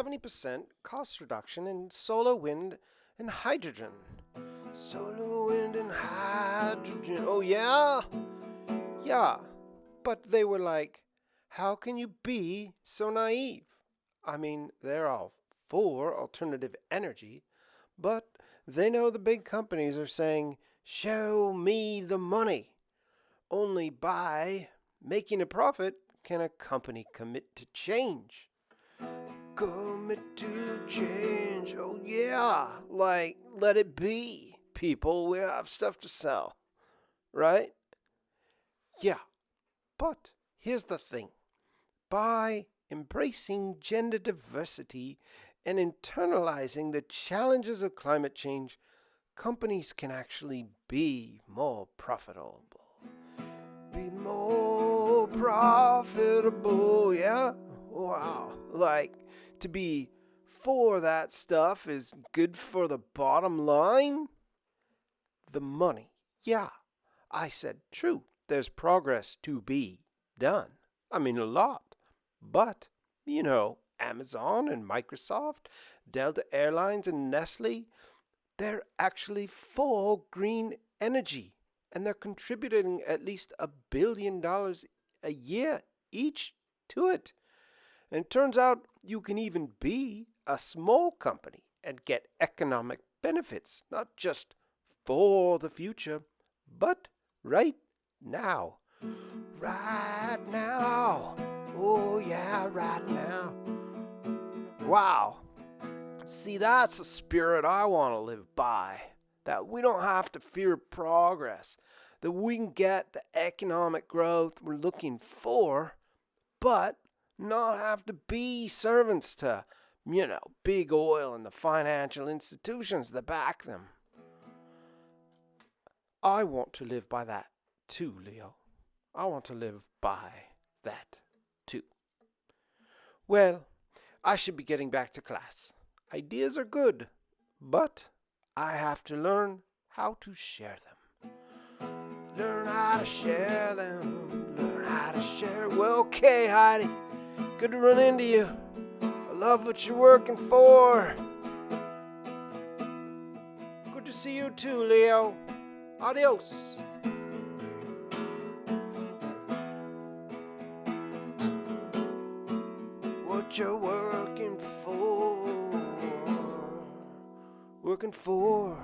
70% cost reduction in solar, wind, and hydrogen. Solar, wind, and hydrogen. Oh, yeah? Yeah. But they were like, how can you be so naive? I mean, they're all for alternative energy, but they know the big companies are saying, show me the money. Only by making a profit can a company commit to change. Commit to change. Oh, yeah. Like, let it be. People, we have stuff to sell. Right? Yeah. But here's the thing. By embracing gender diversity and internalizing the challenges of climate change, companies can actually be more profitable. Be more profitable, yeah? Wow. Like, to be for that stuff is good for the bottom line? The money. Yeah, I said true. There's progress to be done. I mean, a lot. But, Amazon and Microsoft, Delta Airlines and Nestle, they're actually for green energy. And they're contributing at least $1 billion a year each to it. And it turns out you can even be a small company and get economic benefits, not just for the future, but right now. Right now. Oh, yeah, right now. Wow. See, that's the spirit I want to live by. That we don't have to fear progress. That we can get the economic growth we're looking for, but not have to be servants to, big oil and the financial institutions that back them. I want to live by that too, Leo. I want to live by that too. Well, I should be getting back to class. Ideas are good, but I have to learn how to share them. Learn how to share them. Learn how to share. Well, okay, Heidi. Good to run into you. I love what you're working for. Good to see you too, Leo. Adios. What you're working for. Working for.